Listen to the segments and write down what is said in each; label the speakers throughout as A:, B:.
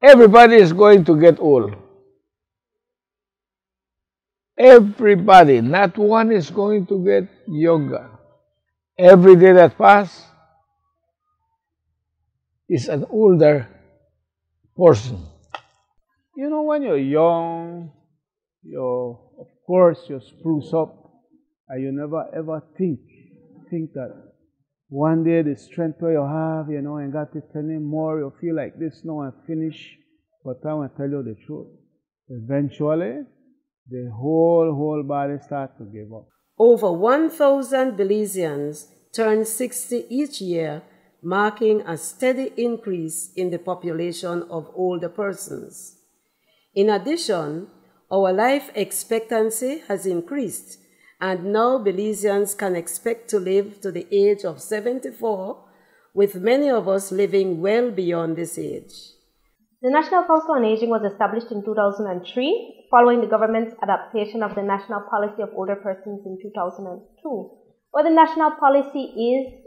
A: Everybody is going to get old. Everybody, not one is going to get younger. Every day that passes is an older person. You know, when you're young, of course, you spruce up, and you never ever think that one day the strength you have, you know, and got it anymore, you feel like this now and finish. But I want to tell you the truth. Eventually, the whole body starts to give up.
B: Over 1,000 Belizeans turn 60 each year, marking a steady increase in the population of older persons. In addition, our life expectancy has increased, and now Belizeans can expect to live to the age of 74, with many of us living well beyond this age.
C: The National Council on Aging was established in 2003, following the government's adaptation of the National Policy of Older Persons in 2002. What the national policy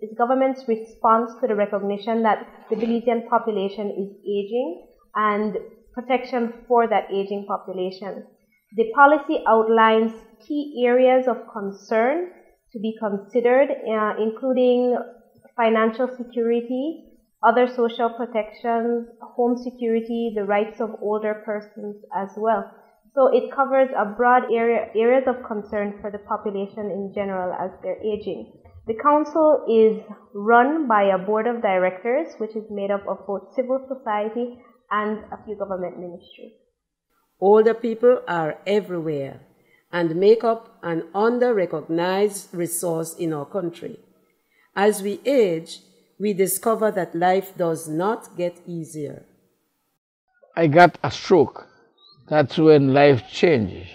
C: is government's response to the recognition that the Belizean population is aging and protection for that aging population. The policy outlines key areas of concern to be considered, including financial security, other social protections, home security, the rights of older persons as well. So it covers a broad areas of concern for the population in general as they're aging. The council is run by a board of directors, which is made up of both civil society and a few government ministries.
B: Older people are everywhere and make up an under-recognized resource in our country. As we age, we discover that life does not get easier.
A: I got a stroke. That's when life changed.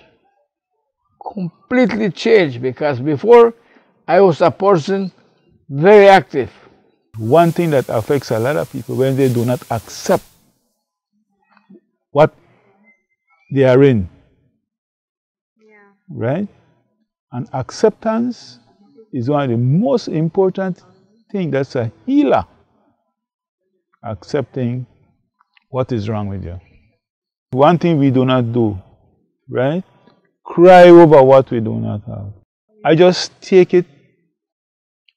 A: Completely changed, because before I was a person very active.
D: One thing that affects a lot of people when they do not accept what they are in. Yeah. Right? And acceptance is one of the most important things. That's a healer. Accepting what is wrong with you. One thing we do not do, right? Cry over what we do not have. I just take it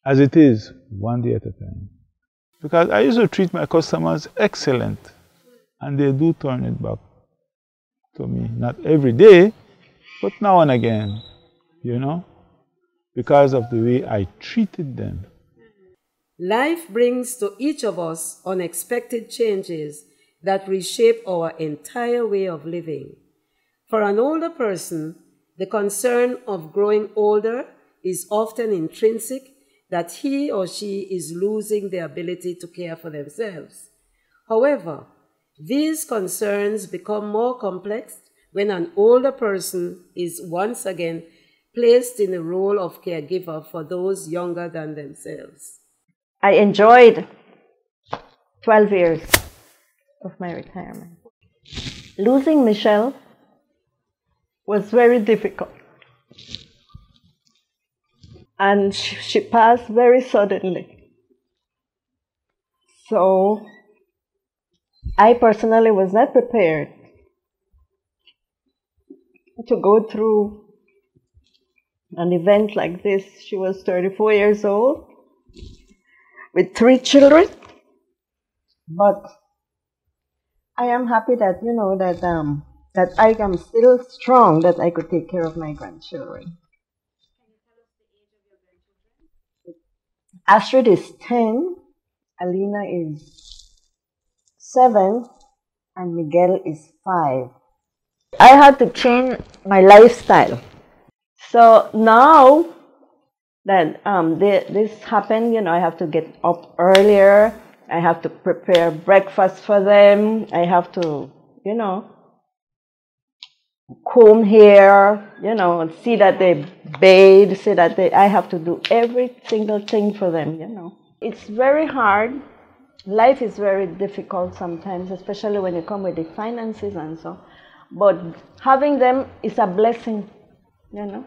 D: as it is, one day at a time. Because I used to treat my customers excellent, and they do turn it back to me. Not every day, but now and again, you know, because of the way I treated them.
B: Life brings to each of us unexpected changes that reshape our entire way of living. For an older person, the concern of growing older is often intrinsic, that he or she is losing the ability to care for themselves. However, these concerns become more complex when an older person is once again placed in the role of caregiver for those younger than themselves.
E: I enjoyed 12 years of my retirement. Losing Michelle was very difficult. And she passed very suddenly. So I personally was not prepared to go through an event like this. She was 34 years old with 3 children. But I am happy that, you know, that I am still strong, that I could take care of my grandchildren. Astrid is 10, Alina is 7, and Miguel is 5. I had to change my lifestyle. So now that this happened, you know, I have to get up earlier. I have to prepare breakfast for them. I have to, you know, comb hair, you know, see that they bathe, see that I have to do every single thing for them, you know. It's very hard. Life is very difficult sometimes, especially when you come with the finances and so. But having them is a blessing, you know.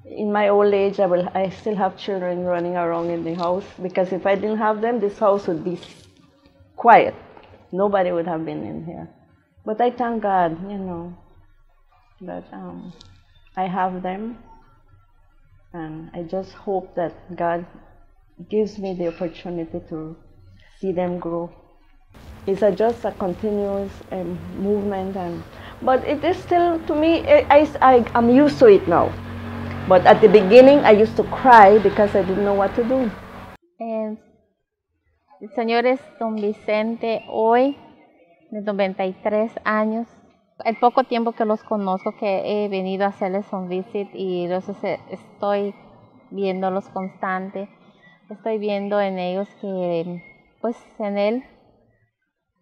E: In my old age, I still have children running around in the house, because if I didn't have them, this house would be quiet. nobody would have been in here. But I thank God, you know, that I have them, and I just hope that God gives me the opportunity to see them grow. It's just a continuous movement, but it is still, to me, I'm used to it now. But at the beginning, I used to cry because I didn't know what to do.
F: El señor es don Vicente hoy, de 93 años. El poco tiempo que los conozco, que he venido a hacerles un visit y estoy viéndolos constante. Estoy viendo en ellos que, pues en él,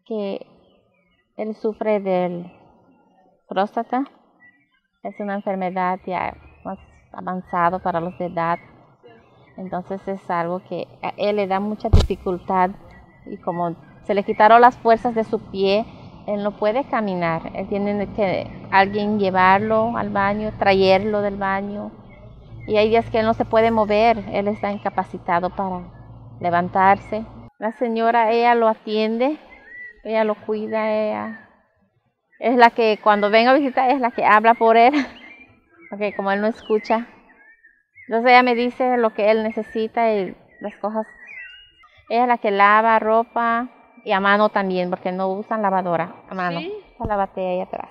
F: que él sufre del próstata. Es una enfermedad ya más avanzado para los de edad. Entonces es algo que a él le da mucha dificultad y como se le quitaron las fuerzas de su pie, él no puede caminar. Él tiene que alguien llevarlo al baño, traerlo del baño. Y hay días que él no se puede mover, él está incapacitado para levantarse. La señora, ella lo atiende, ella lo cuida, ella es la que cuando venga a visitar es la que habla por él, porque como él no escucha. Entonces ella me dice lo que él necesita y las cosas. Ella es la que lava ropa y a mano también, porque no usan lavadora, a mano. ¿Sí? Está la batea ahí atrás.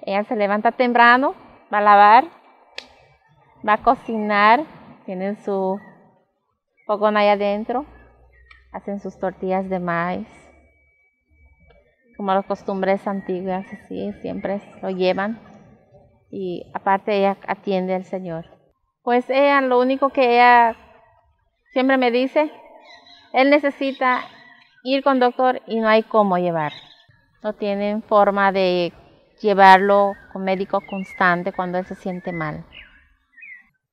F: Ella se levanta temprano, va a lavar, va a cocinar, tienen su fogón ahí adentro, hacen sus tortillas de maíz, como las costumbres antiguas, así, siempre lo llevan. Y aparte ella atiende al Señor. Pues ella, lo único que ella siempre me dice, él necesita ir con doctor y no hay cómo llevar. No tienen forma de llevarlo con médico constante cuando él se siente mal.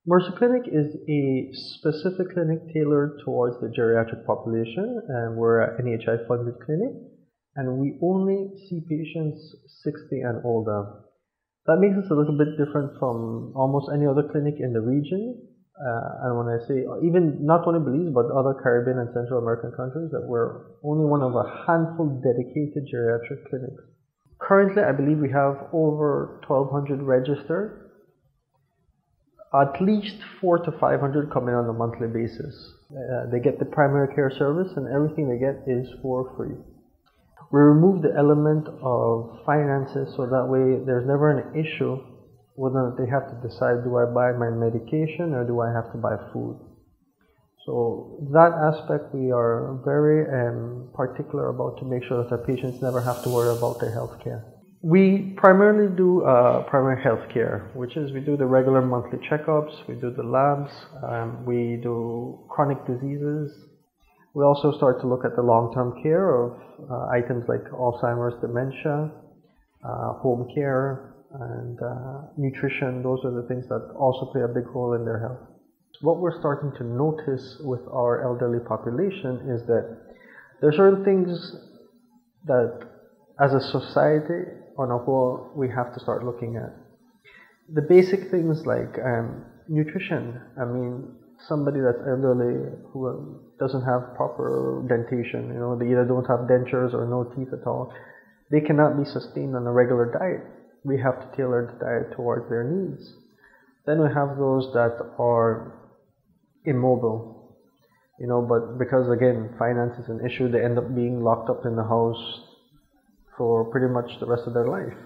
G: Mercy Clinic is a specific clinic tailored towards the geriatric population, and we're an NHI funded clinic, and we only see patients 60 and older. That makes us a little bit different from almost any other clinic in the region. And when I say, even not only Belize, but other Caribbean and Central American countries, that we're only one of a handful dedicated geriatric clinics. Currently, I believe we have over 1,200 registered. At least 400 to 500 come in on a monthly basis. They get the primary care service, and everything they get is for free. We remove the element of finances, so that way there's never an issue whether they have to decide, do I buy my medication or do I have to buy food? So that aspect we are very particular about, to make sure that our patients never have to worry about their health care. We primarily do primary health care, which is we do the regular monthly checkups, we do the labs, we do chronic diseases. We also start to look at the long-term care of items like Alzheimer's, dementia, home care, and nutrition. Those are the things that also play a big role in their health. What we're starting to notice with our elderly population is that there are certain things that, as a society on a whole, we have to start looking at. The basic things like nutrition. I mean, somebody that's elderly who doesn't have proper dentation, you know, they either don't have dentures or no teeth at all, they cannot be sustained on a regular diet. We have to tailor the diet towards their needs. Then we have those that are immobile, you know, but because again, finance is an issue, they end up being locked up in the house for pretty much the rest of their life.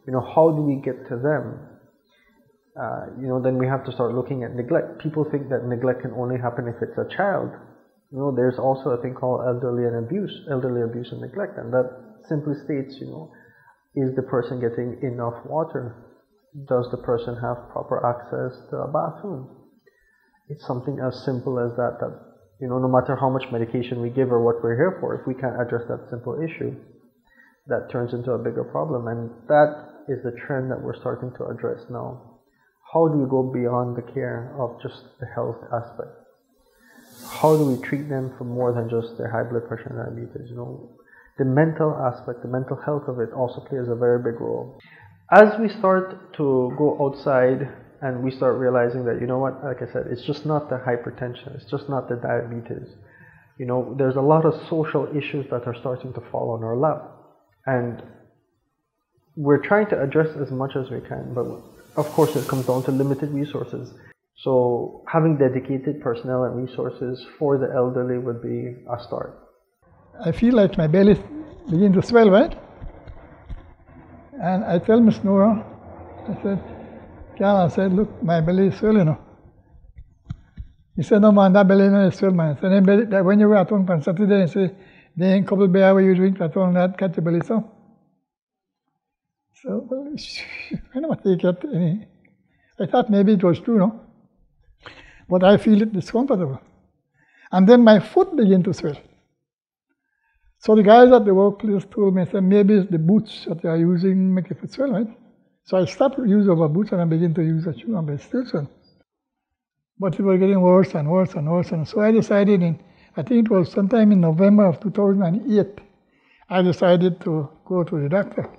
G: You know, how do we get to them? You know, then we have to start looking at neglect. People think that neglect can only happen if it's a child. You know, there's also a thing called elderly abuse and neglect, and that simply states, you know, is the person getting enough water? Does the person have proper access to a bathroom? It's something as simple as that, you know, no matter how much medication we give or what we're here for, if we can't address that simple issue, that turns into a bigger problem. And that is the trend that we're starting to address now. How do we go beyond the care of just the health aspect? How do we treat them for more than just their high blood pressure and diabetes? You know, the mental aspect, the mental health of it also plays a very big role. As we start to go outside and we start realizing that, you know what, like I said, it's just not the hypertension, it's just not the diabetes. You know, there's a lot of social issues that are starting to fall on our lap. And we're trying to address as much as we can, but of course it comes down to limited resources. So having dedicated personnel and resources for the elderly would be a start.
H: I feel like my belly begin to swell, right? And I tell Miss Nora, I said, Carl, I said, look, my belly is swelling, you know. He said, no man, that belly is swell, man. So then when you were at home on Saturday, he said, they ain't couple beer where you drink, that one, that cut your belly so. So, well, I never take it any. I thought maybe it was true, no? But I feel it discomfortable. And then my foot began to swell. So the guys at the workplace told me, said, maybe it's the boots that they are using make it swell, right? So I stopped using over boots and I began to use a shoe, and it still swell. But it was getting worse and worse and worse. And so I decided I think it was sometime in November of 2008, I decided to go to the doctor.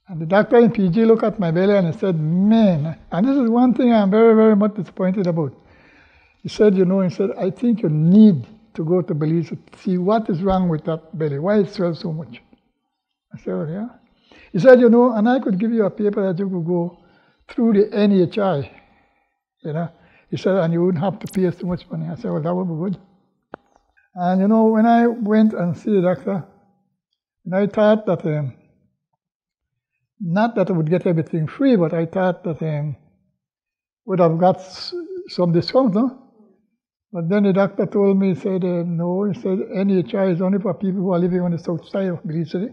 H: And the doctor in PG looked at my belly and he said, man, and this is one thing I'm very, very much disappointed about. He said, I think you need to go to Belize to see what is wrong with that belly, why it swells so much. I said, oh, yeah. He said, and I could give you a paper that you could go through the NHI, He said, and you wouldn't have to pay so much money. I said, well, that would be good. And when I went and see the doctor, I thought that, not that I would get everything free, but I thought that would have got some discount, no? But then the doctor told me, he said, no, he said, NHI is only for people who are living on the south side of Belize City.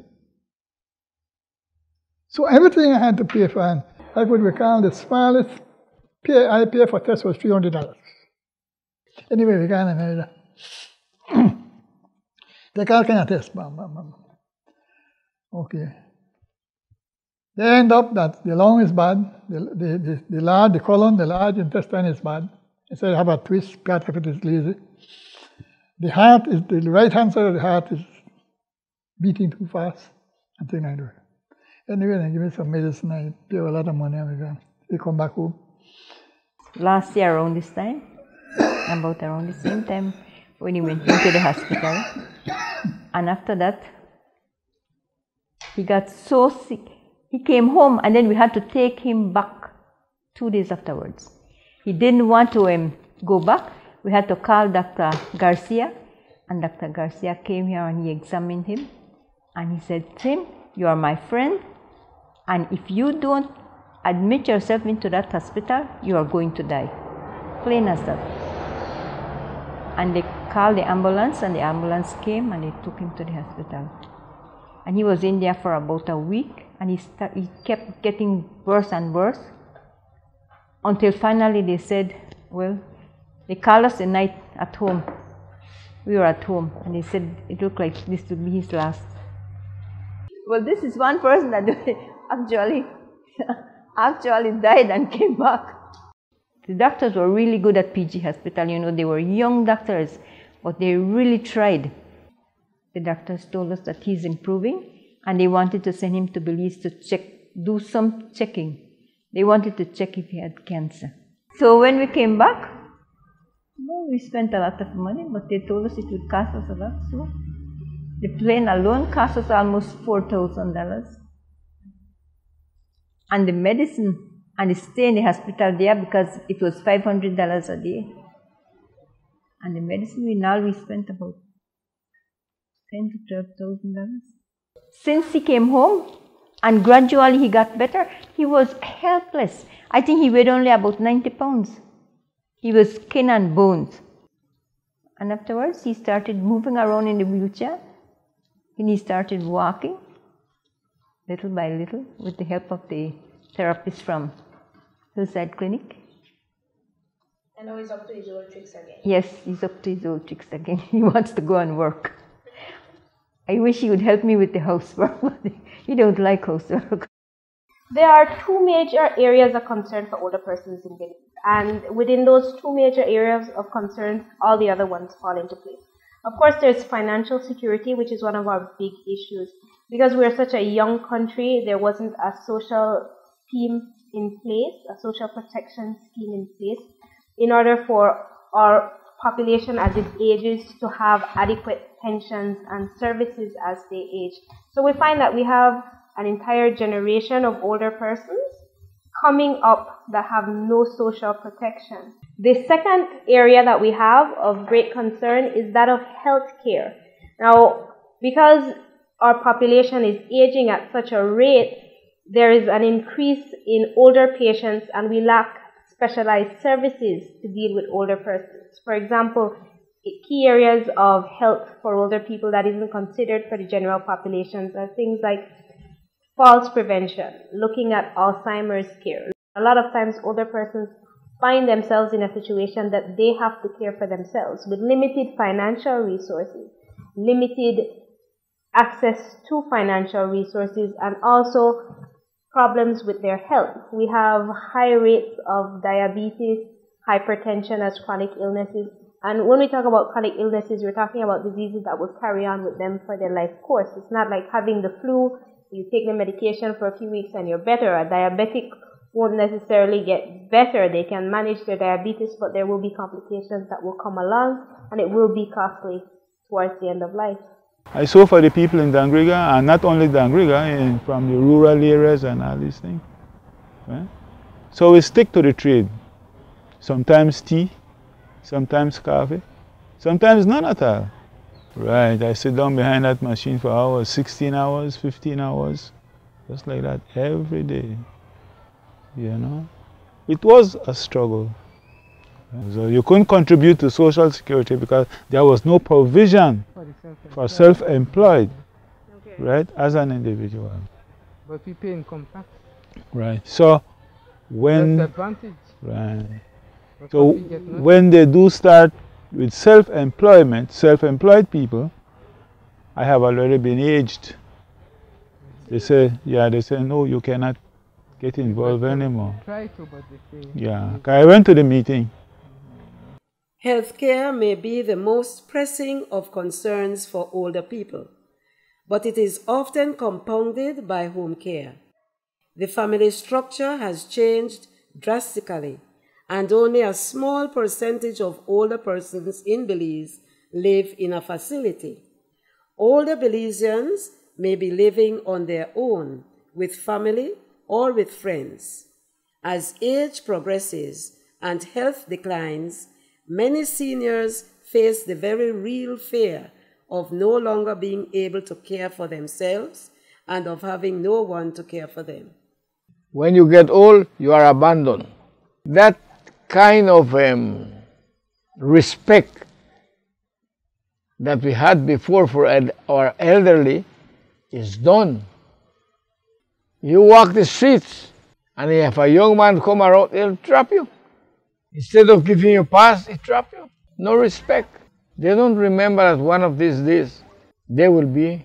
H: So everything I had to pay for, and I could recall the smallest I paid for test was $300. Anyway, we got America. Take all kind of tests. Bam, bam, bam. Okay. They end up that the lung is bad, the colon, the large intestine is bad. They say have a twist, part of it is lazy. The heart is, the right hand side of the heart is beating too fast, and things like that. Anyway, they give me some medicine, I pay a lot of money, and we come back home.
E: Last year around this time, about around the same time, when he went into the hospital, and after that, he got so sick. He came home and then we had to take him back 2 days afterwards. He didn't want to go back. We had to call Dr. Garcia, and Dr. Garcia came here and he examined him, and he said, Tim, you are my friend, and if you don't admit yourself into that hospital, you are going to die. Plain as that. And they called the ambulance, and the ambulance came and they took him to the hospital. And he was in there for about a week, and he kept getting worse and worse, until finally they said, well, they called us the night at home. We were at home, and they said it looked like this would be his last. Well, this is one person that actually died and came back. The doctors were really good at PG Hospital. They were young doctors, but they really tried. The doctors told us that he's improving, and they wanted to send him to Belize to do some checking. They wanted to check if he had cancer. So when we came back, well, we spent a lot of money, but they told us it would cost us a lot. So the plane alone cost us almost $4,000. And the medicine and the stay in the hospital there, because it was $500 a day. And the medicine we spent about $10,000 to $12,000. Since he came home and gradually he got better, he was helpless. I think he weighed only about 90 pounds. He was skin and bones. And afterwards he started moving around in the wheelchair, and he started walking little by little with the help of the therapist from Hillside Clinic.
C: And now he's up to his old tricks again.
E: Yes, he's up to his old tricks again. He wants to go and work. I wish he would help me with the housework, but he don't like housework.
C: There are 2 major areas of concern for older persons in Belize, and within those 2 major areas of concern, all the other ones fall into place. Of course, there's financial security, which is one of our big issues. Because we're such a young country, there wasn't a social scheme in place, a social protection scheme in place, in order for our population as it ages to have adequate pensions and services as they age. So we find that we have an entire generation of older persons coming up that have no social protection. The second area that we have of great concern is that of health care. Now, because our population is aging at such a rate, there is an increase in older patients and we lack specialized services to deal with older persons. For example, key areas of health for older people that isn't considered for the general populations are things like falls prevention, looking at Alzheimer's care. A lot of times older persons find themselves in a situation that they have to care for themselves with limited financial resources, limited access to financial resources, and also problems with their health. We have high rates of diabetes, hypertension as chronic illnesses. And when we talk about chronic illnesses, we're talking about diseases that will carry on with them for their life course. It's not like having the flu, you take the medication for a few weeks and you're better. A diabetic won't necessarily get better. They can manage their diabetes, but there will be complications that will come along and it will be costly towards the end of life.
D: I saw for the people in Dangriga, and not only Dangriga, from the rural areas and all these things. Right? So we stick to the trade. Sometimes tea, sometimes coffee, sometimes none at all. Right, I sit down behind that machine for hours, 16 hours, 15 hours, just like that every day. You know, it was a struggle. So you couldn't contribute to Social Security because there was no provision for self-employed, right, as an individual.
I: But we pay income tax.
D: Right. So when
I: that's the advantage.
D: Right. So when they do start with self-employed people, I have already been aged. They say, no, you cannot get involved anymore.
I: Try to, but they say.
D: Yeah. I went to the meeting.
B: Healthcare may be the most pressing of concerns for older people, but it is often compounded by home care. The family structure has changed drastically, and only a small percentage of older persons in Belize live in a facility. Older Belizeans may be living on their own, with family or with friends. As age progresses and health declines, many seniors face the very real fear of no longer being able to care for themselves and of having no one to care for them.
A: When you get old, you are abandoned. That kind of respect that we had before for our elderly is done. You walk the streets, and if a young man come around, he'll trap you. Instead of giving you a pass, he trap you. No respect. They don't remember that one of these days, they will be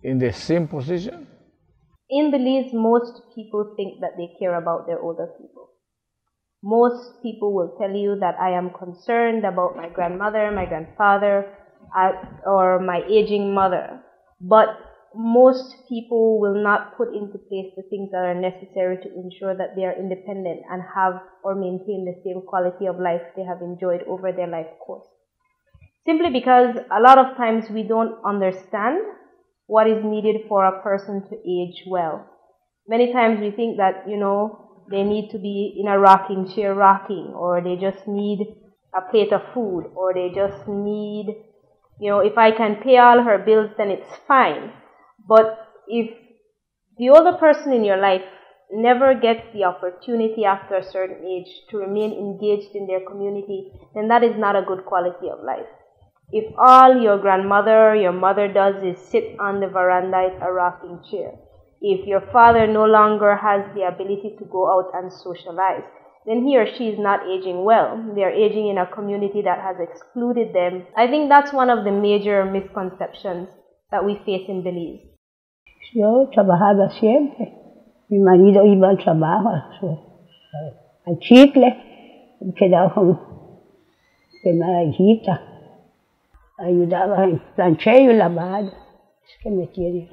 A: in the same position.
C: In Belize, most people think that they care about their older people. Most people will tell you that I am concerned about my grandmother, my grandfather, or my aging mother. But most people will not put into place the things that are necessary to ensure that they are independent and have or maintain the same quality of life they have enjoyed over their life course. Simply because a lot of times we don't understand what is needed for a person to age well. Many times we think that, they need to be in a rocking chair rocking, or they just need a plate of food, or they just need, if I can pay all her bills, then it's fine. But if the older person in your life never gets the opportunity after a certain age to remain engaged in their community, then that is not a good quality of life. If all your grandmother, your mother does is sit on the veranda in a rocking chair, if your father no longer has the ability to go out and socialize, then he or she is not aging well. They are aging in a community that has excluded them. I think that's one of the major misconceptions that we face in Belize.
J: Yo trabajaba siempre. Mi marido iba al trabajo, al chicle, quedaba con una hijita. Ayudaba en plancheo y lavado. Es que me quiere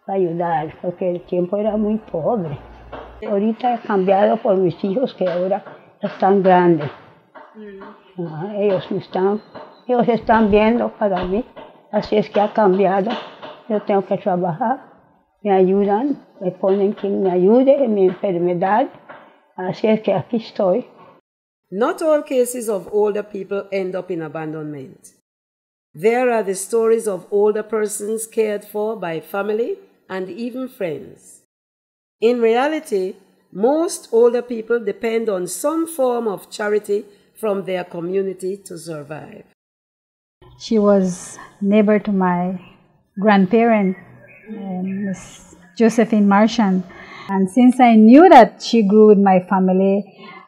J: ayudar, porque el tiempo era muy pobre. Ahorita he cambiado por mis hijos que ahora están grandes. Ellos están viendo para mí, así es que ha cambiado. Yo tengo que trabajar, me ayudan, me ponen quien me ayude en mi enfermedad, así es que aquí estoy.
B: Not all cases of older people end up in abandonment. There are the stories of older persons cared for by family and even friends. In reality, most older people depend on some form of charity from their community to survive.
K: She was neighbor to my grandparent, Miss Josephine Marchand. And since I knew that she grew with my family,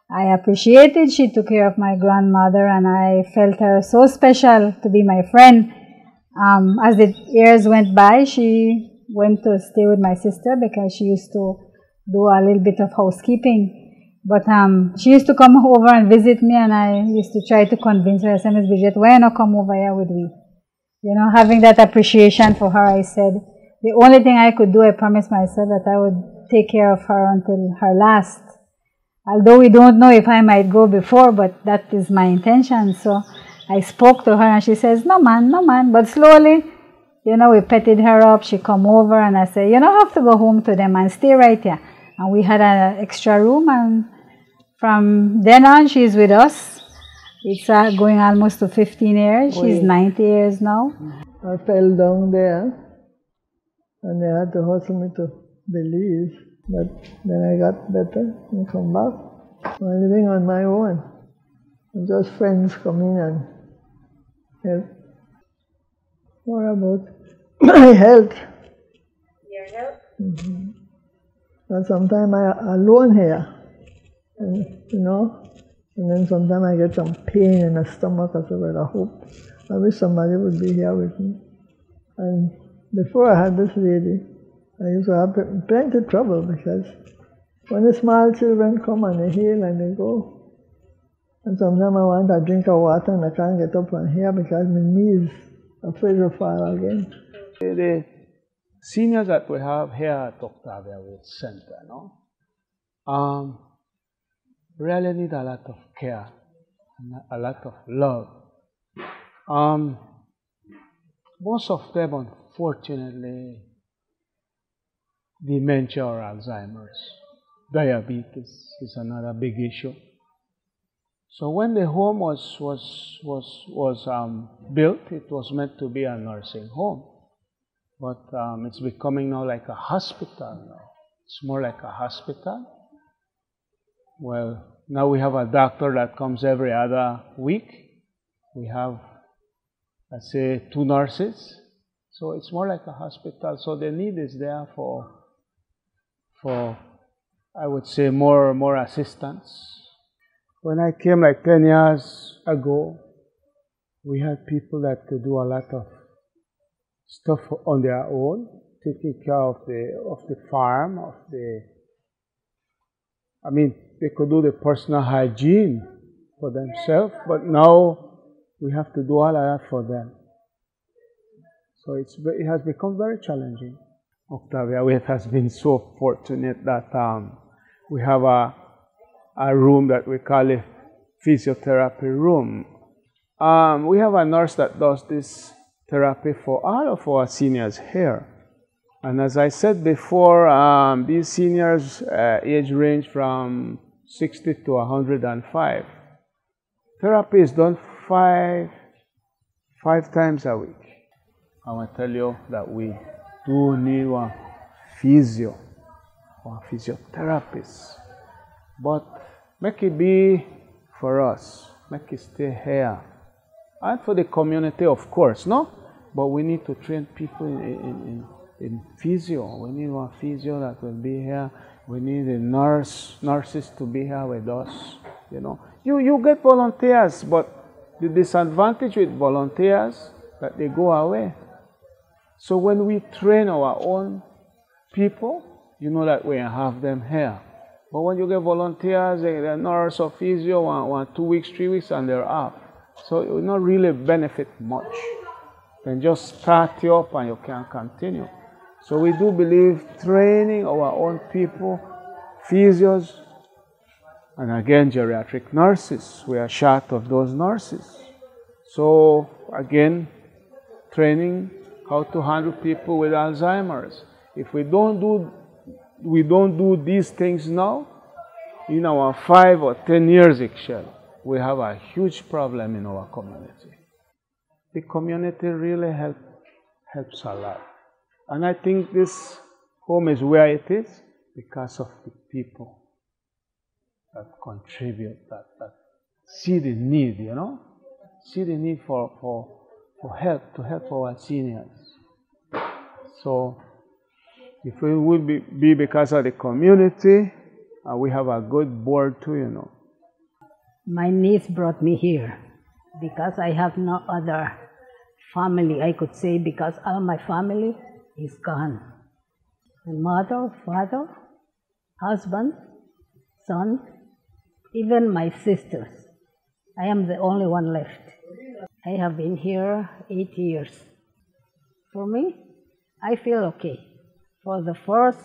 K: I appreciated she took care of my grandmother, and I felt her so special to be my friend. As the years went by, she went to stay with my sister because she used to do a little bit of housekeeping. But she used to come over and visit me, and I used to try to convince her, I said, Miss Bridget, why not come over here with me? You know, having that appreciation for her, I said, the only thing I could do, I promised myself that I would take care of her until her last. Although we don't know if I might go before, but that is my intention. So I spoke to her and she says, no man, no man. But slowly, you know, we petted her up. She come over and I said, you don't have to go home to them and stay right here. And we had an extra room, and from then on, she's with us. It's going almost to 15 years. She's 90 years now.
E: I fell down there and they had to hustle me to Belize. But then I got better and come back. I'm living on my own. Just friends come in and help. What about my health?
C: Your health?
E: Mm-hmm. And sometimes I'm alone here, and, you know, and then sometimes I get some pain in the stomach. I said, well, I wish somebody would be here with me. And before I had this lady, I used to have plenty of trouble because when the small children come and they heal and they go, and sometimes I want a drink of water and I can't get up from here because my knees are afraid to fall again.
A: The seniors that we have here at Octavia Youth Center, no, really need a lot of care and a lot of love. Most of them, unfortunately, dementia or Alzheimer's. Diabetes is another big issue. So when the home was built, it was meant to be a nursing home. But it's becoming now like a hospital now. It's more like a hospital. Well, now we have a doctor that comes every other week. We have, let's say, 2 nurses. So it's more like a hospital. So the need is there for I would say more assistance. When I came like 10 years ago, we had people that could do a lot of stuff on their own, taking care of the farm, they could do the personal hygiene for themselves, but now we have to do all of that for them. So it has become very challenging. Octavia has been so fortunate that we have a room that we call a physiotherapy room. We have a nurse that does this therapy for all of our seniors here. And as I said before, these seniors age range from 60 to 105. Therapy is done five times a week. I want to tell you that we do need one physio or physiotherapist. But make it be for us, make it stay here. And for the community, of course, no? But we need to train people in physio. We need one physio that will be here. We need a nurses to be here with us. You know, you get volunteers, but the disadvantage with volunteers that they go away. So when we train our own people, you know that we have them here. But when you get volunteers, they're nurse or physio, one 2 weeks, 3 weeks, and they're off. So it will not really benefit much. Then just start you up and you can continue. So we do believe training our own people, physios, And again, geriatric nurses, we are short of those nurses. So again, training how to handle people with Alzheimer's. If we don't do these things now, in our 5 or 10 years, we have a huge problem in our community. The community really helps a lot. And I think this home is where it is because of the people that contribute, that see the need, see the need for help, to help our seniors. So if it would be because of the community, we have a good board too,
J: My niece brought me here because I have no other family, I could say, because all my family is gone. My mother, father, husband, son, even my sisters. I am the only one left. I have been here 8 years. For me, I feel okay. For the first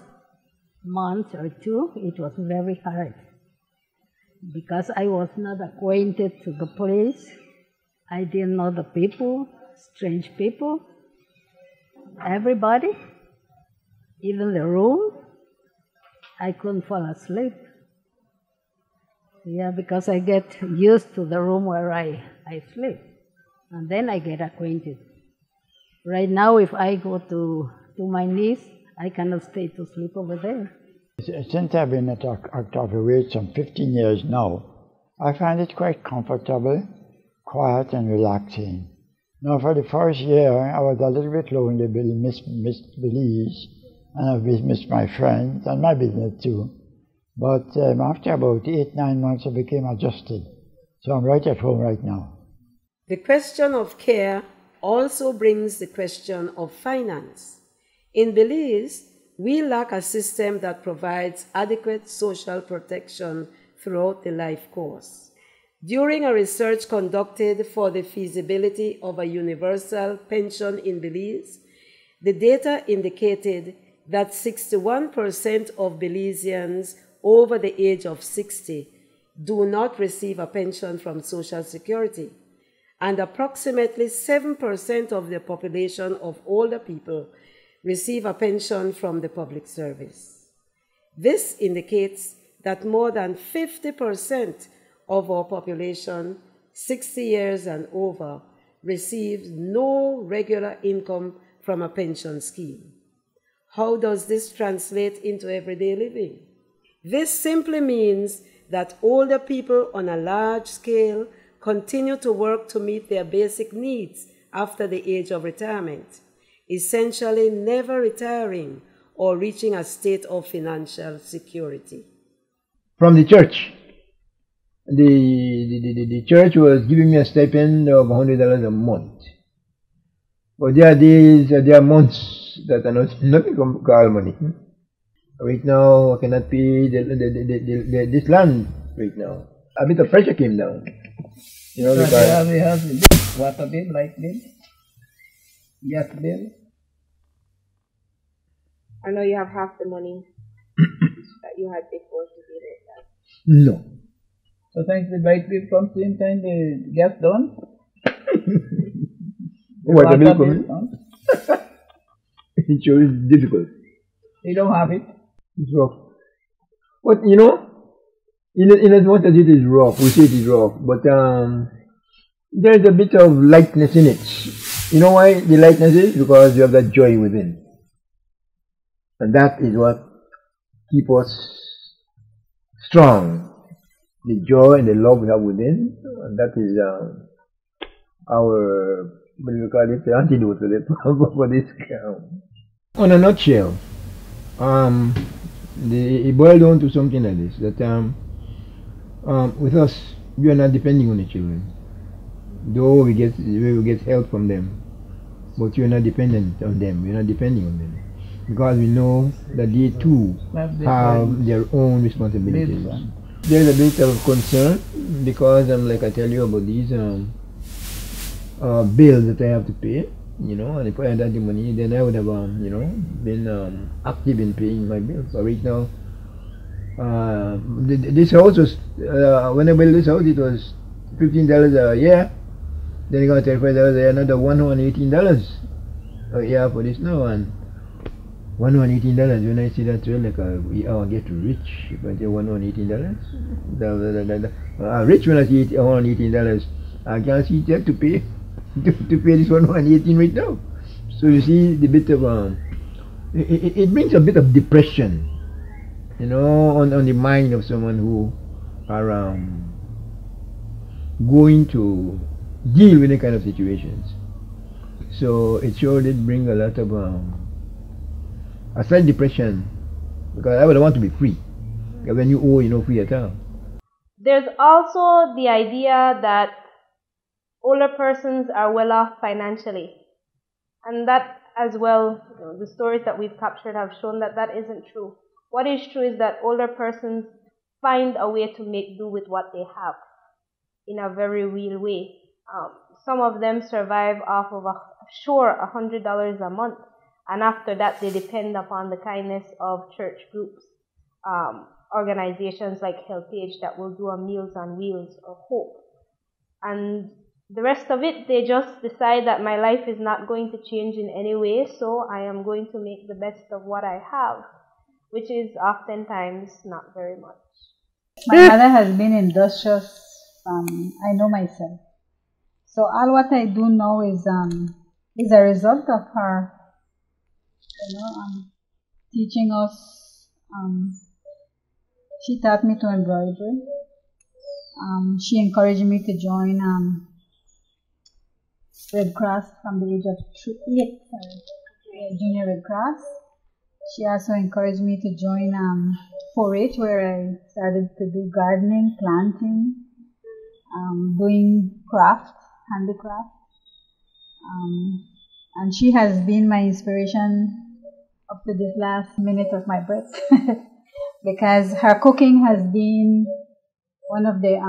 J: month or two, it was very hard because I was not acquainted to the place. I didn't know the people, strange people, everybody, even the room. I couldn't fall asleep. Yeah, because I get used to the room where I sleep, and then I get acquainted. Right now, if I go to my niece, I cannot stay to sleep over there.
L: Since I've been at Octavia Wade some 15 years now, I find it quite comfortable, quiet and relaxing. Now for the first year, I was a little bit lonely, missed Belize, and I missed my friends and my business too. But after about 8-9 months, I became adjusted. So I'm right at home right now.
B: The question of care also brings the question of finance. In Belize, we lack a system that provides adequate social protection throughout the life course. During a research conducted for the feasibility of a universal pension in Belize, the data indicated that 61% of Belizeans over the age of 60 do not receive a pension from Social Security, and approximately 7% of the population of older people receive a pension from the public service. This indicates that more than 50% of our population, 60 years and over, receives no regular income from a pension scheme. How does this translate into everyday living? This simply means that older people on a large scale continue to work to meet their basic needs after the age of retirement, essentially never retiring or reaching a state of financial security.
M: From the church. The church was giving me a stipend of $100 a month. But there are days, there are months that are nothing called money. Right now, I cannot pay this land right now. A bit of pressure came down. Because
N: we have water bill, light bill, gas bill.
C: I know you have half the money that you had before to pay that.
M: No.
N: So thanks the light bill comes in time the gas done.
M: Water bill comes in. It sure is difficult.
N: You don't have it.
M: It's rough. But in as much as it is rough, we say it is rough, but there's a bit of lightness in it. You know why the lightness is? Because you have that joy within. And that is what keeps us strong. The joy and the love we have within, and that is our, what do you call it, the antidote for this. On a nutshell, it boils down to something like this, that with us, we are not depending on the children. Though we get help from them, but we are not dependent on them, we are not depending on them. Because we know that they too have their own responsibilities. There's a bit of concern because, like I tell you about these bills that I have to pay, and if I had that money, then I would have, been active in paying my bills. But right now, This house was, when I built this house, it was $15 a year. Then you got $35 a year, another $118 a year for this now, and $118. When I see that, well, like I get rich if I get $118. Rich when I see $118. I can't see that to pay to pay this $118 right now. So you see the bit of it brings a bit of depression, you know, on the mind of someone who are going to deal with the kind of situations. So it sure did bring a lot of a slight depression, because I would want to be free. When you owe, you're not free at all.
C: There's also the idea that older persons are well off financially, and that as well, you know, the stories that we've captured have shown that that isn't true. What is true is that older persons find a way to make do with what they have in a very real way. Some of them survive off of $100 a month, and after that they depend upon the kindness of church groups, organizations like HelpAge that will do a Meals on Wheels or Hope. And the rest of it, they just decide that my life is not going to change in any way, so I am going to make the best of what I have, which is oftentimes not very much.
K: My mother has been industrious I know myself. So all what I do now is a result of her, you know, teaching us. She taught me to embroidery. She encouraged me to join Red Cross from the age of 8, Junior Red Cross. She also encouraged me to join 4-H, where I started to do gardening, planting, doing craft, handicraft. And she has been my inspiration up to this last minute of my breath, because her cooking has been one of the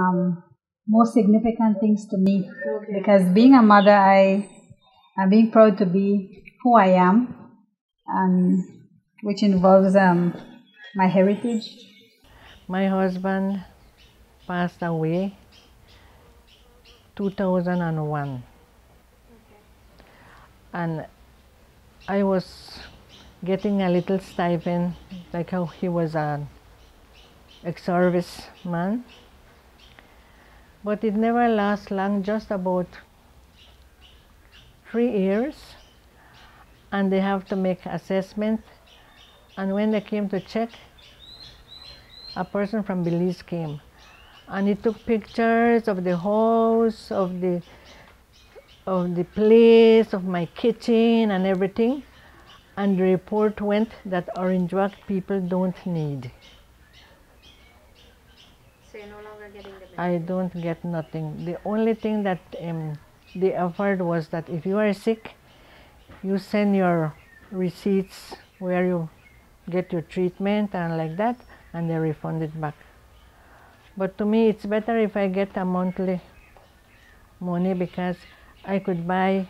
K: most significant things to me. Okay. Because being a mother, I'm being proud to be who I am, and which involves my heritage.
O: My husband passed away 2001, and I was getting a little stipend, like how he was an ex-service man, but it never lasts long, just about 3 years, and they have to make assessment. And when they came to check, a person from Belize came, and he took pictures of the house, of the place, of my kitchen and everything, and the report went that Orange Rock people don't need.
C: So you're no longer getting the benefit?
O: I don't get nothing. The only thing that they offered was that if you are sick, you send your receipts where you get your treatment and like that, and they refund it back. But to me, it's better if I get a monthly money, because I could buy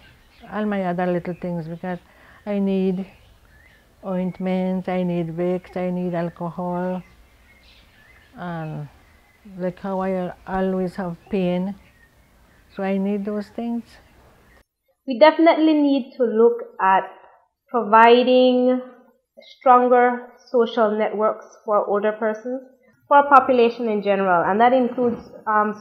O: all my other little things, because I need ointments, I need Vicks, I need alcohol, and like how I always have pain, so I need those things.
C: We definitely need to look at providing stronger social networks for older persons, for our population in general, and that includes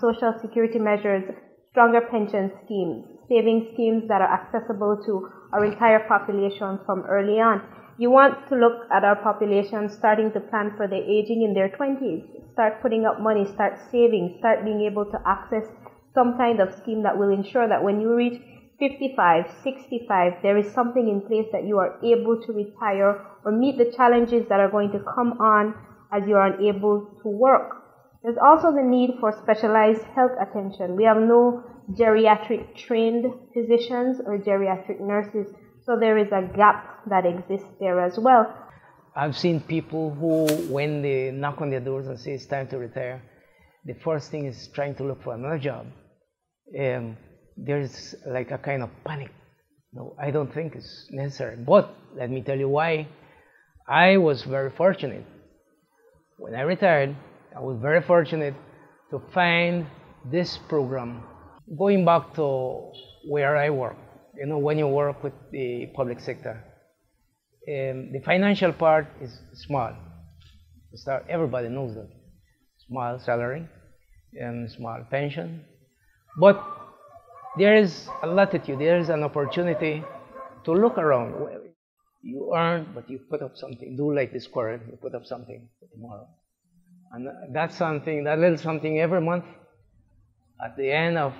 C: social security measures, stronger pension schemes, saving schemes that are accessible to our entire population from early on. You want to look at our population starting to plan for their aging in their 20s, start putting up money, start saving, start being able to access some kind of scheme that will ensure that when you reach 55, 65, there is something in place that you are able to retire or meet the challenges that are going to come on as you are unable to work. There's also the need for specialized health attention. We have no geriatric trained physicians or geriatric nurses, so there is a gap that exists there as well.
N: I've seen people who, when they knock on their doors and say it's time to retire, the first thing is trying to look for another job. There's like a kind of panic. No, I don't think it's necessary. But let me tell you why. I was very fortunate. When I retired, I was very fortunate to find this program. Going back to where I work, you know, when you work with the public sector, the financial part is small. Everybody knows that. Small salary and small pension. But there is a latitude, there is an opportunity to look around. You earn, but you put up something. Do like this quarter, you put up something for tomorrow. And that's something, that little something every month, at the end of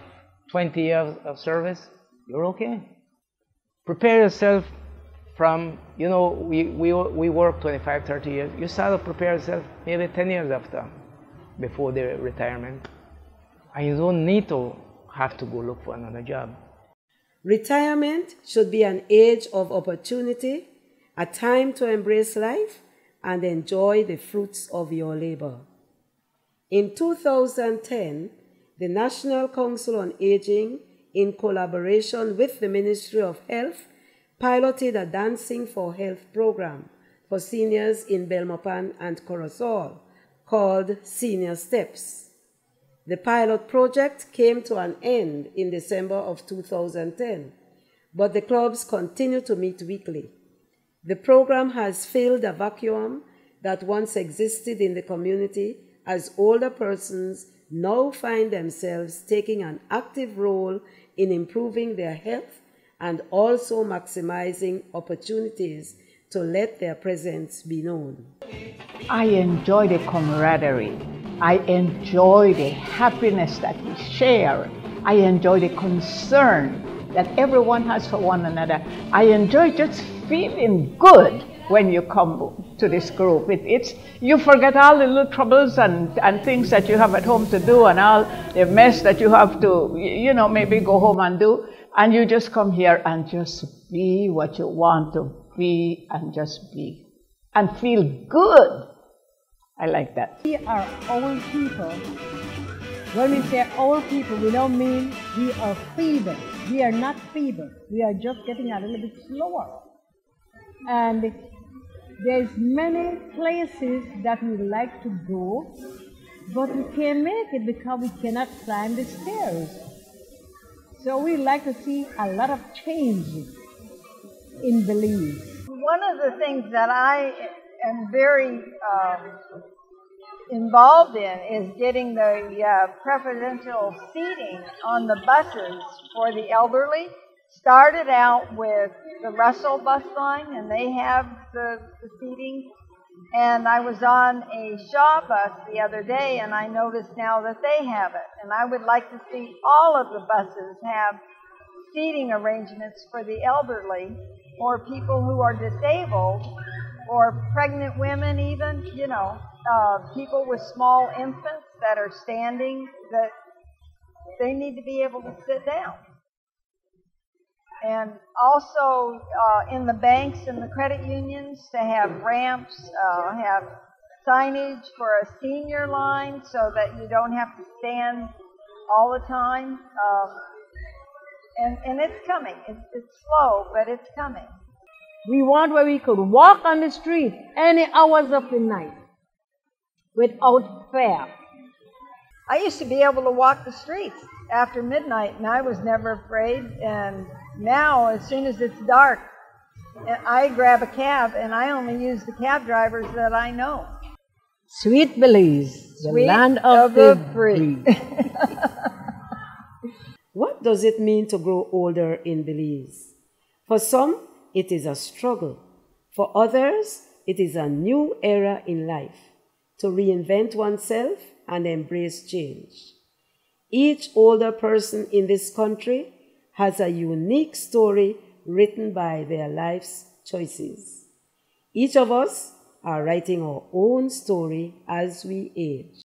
N: 20 years of service, you're okay. Prepare yourself from, you know, we work 25, 30 years. You start to prepare yourself maybe 10 years after, before the retirement. And you don't need to have to go look for another job.
B: Retirement should be an age of opportunity, a time to embrace life and enjoy the fruits of your labor. In 2010, the National Council on Aging, in collaboration with the Ministry of Health, piloted a Dancing for Health program for seniors in Belmopan and Corozal called Senior Steps. The pilot project came to an end in December of 2010, but the clubs continue to meet weekly. The program has filled a vacuum that once existed in the community, as older persons now find themselves taking an active role in improving their health and also maximizing opportunities to let their presence be known.
P: I enjoy the camaraderie. I enjoy the happiness that we share. I enjoy the concern that everyone has for one another. I enjoy just feeling good when you come to this group. You forget all the little troubles and things that you have at home to do and all the mess that you have to, you know, maybe go home and do. And you just come here and just be what you want to be and just be. And feel good. I like that.
Q: We are old people. When we say old people, we don't mean we are feeble. We are not feeble. We are just getting a little bit slower. And there's many places that we like to go, but we can't make it because we cannot climb the stairs. So we like to see a lot of changes in Belize.
E: One of the things that I am very involved in is getting the preferential seating on the buses for the elderly. Started out with the Russell bus line, and they have the seating. And I was on a Shaw bus the other day, and I noticed now that they have it. And I would like to see all of the buses have seating arrangements for the elderly, or people who are disabled, or pregnant women even, you know, people with small infants that are standing, that they need to be able to sit down. And also in the banks and the credit unions to have ramps, have signage for a senior line so that you don't have to stand all the time. And it's coming. It's slow, but it's coming.
Q: We want where we could walk on the street any hours of the night without fear.
E: I used to be able to walk the streets after midnight, and I was never afraid. And now, as soon as it's dark, I grab a cab, and I only use the cab drivers that I know.
Q: Sweet Belize, the
E: Sweet
Q: land of the free.
B: What does it mean to grow older in Belize? For some, it is a struggle. For others, it is a new era in life, to reinvent oneself and embrace change. Each older person in this country has a unique story written by their life's choices. Each of us are writing our own story as we age.